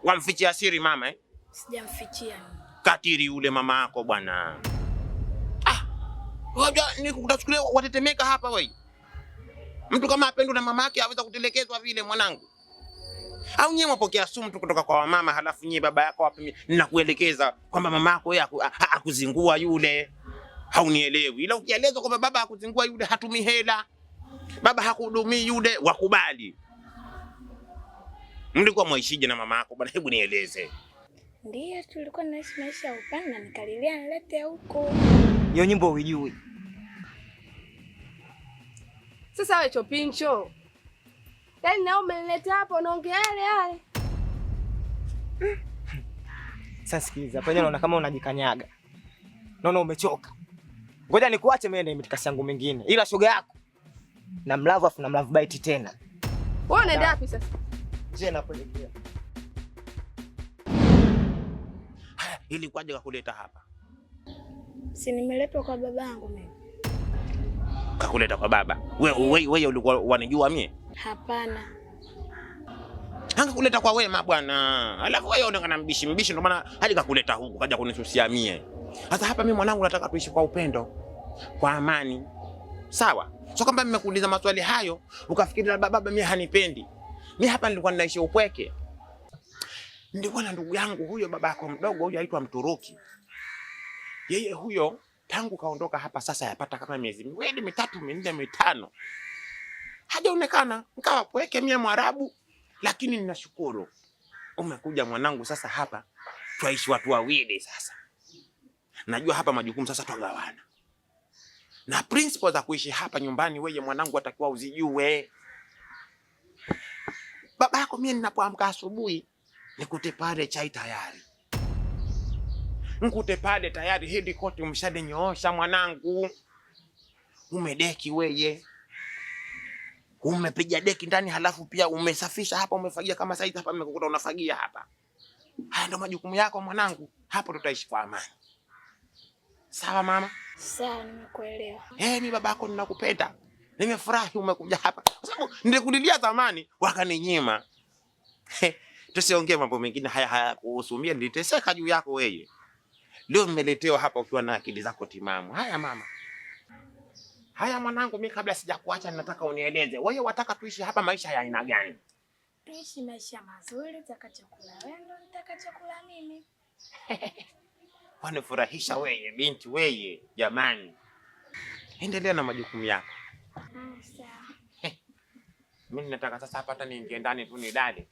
Wamfichia siri mama eh? Sijamfichia. Katiri yule mama yako bwana. Waja nikuchukulia watetemeka hapa wewe. Mtu kama apendwa na mama yake aweza kutelekezwa vile mwanangu? Au nyewe mpokea sumu tu kutoka kwa mama halafu nyewe baba yako wapi ninakuelekeza kwamba mama yako yeye akuzingua yule. Haunielewi. Ila ukielezwa kwamba baba akuzingua yule hatumi hela. Baba hakuhudumii yule wakubali. Mlikuwa mwaishije na mama yako bwana, hebu nieleze. Ndiyo tulikuwa naishi maisha ya upanga nikalilia nilete huko. Hiyo nyimbo hujui. Sasa wewe Chopincho. Yaani nao umenileta hapo unaongea yale. Sasa sikiliza, hapa naona kama unajikanyaga. Naona umechoka. Ngoja nikuache mimi niende mitikasi yangu mingine. Ila shoga yako na mlavu afu na mlavu bite tena. Wewe unaenda wapi sasa? Je, nakuelekea. Ili kwaje kakuleta hapa? Si nimeletwa kwa babangu mimi. Kakuleta kwa baba. Wewe ulikuwa wanijua mimi? Hapana. Hanga kuleta kwa wema bwana. Alafu wewe unaonekana mbishi ndio maana hadi kakuleta huku kaja kunisusia mie. Sasa hapa mimi mwanangu nataka tuishi kwa upendo, kwa amani. Sawa? Sio kwamba nimekuuliza maswali hayo ukafikiri labda baba mimi hanipendi. Mimi hapa nilikuwa ninaishi upweke. Nilikuwa na ndugu yangu huyo babako mdogo huyo aitwa Mturuki. Yeye huyo tangu kaondoka hapa sasa yapata kama miezi miwili mitatu minne mitano. Hajaonekana, nikawa pweke mimi Mwarabu, lakini ninashukuru. Umekuja mwanangu sasa hapa twaishi watu wawili sasa. Najua hapa majukumu sasa twagawana. Na principles za kuishi hapa nyumbani wewe mwanangu atakiwa uzijue. Babako mimi ninapoamka asubuhi nikute pale chai tayari. Nikute pale tayari hili koti umshadenyoosha mwanangu. Umedeki wewe. Umepiga deki ndani halafu pia umesafisha hapa umefagia kama saizi hapa nimekukuta unafagia hapa. Haya ndio majukumu yako mwanangu. Hapo tutaishi kwa amani. Sawa mama? Sawa, nimekuelewa. Mimi babako ninakupenda. Nimefurahi umekuja hapa. Kwa sababu nilikulilia zamani wakaninyima. Tusiongee mambo mengine haya kuhusu mimi niliteseka juu yako wewe. Leo nimeletewa hapa ukiwa na akili zako timamu. Haya mama. Haya mwanangu, mimi kabla sijakuacha nataka unieleze. Wewe wataka tuishi hapa maisha ya aina gani? Tuishi maisha mazuri, nitakachokula wewe ndo nitakachokula mimi. Wanifurahisha wewe binti wewe jamani. Endelea na majukumu yako. Sawa. Mimi nataka sasa hapa hata niingie ndani tu nilale.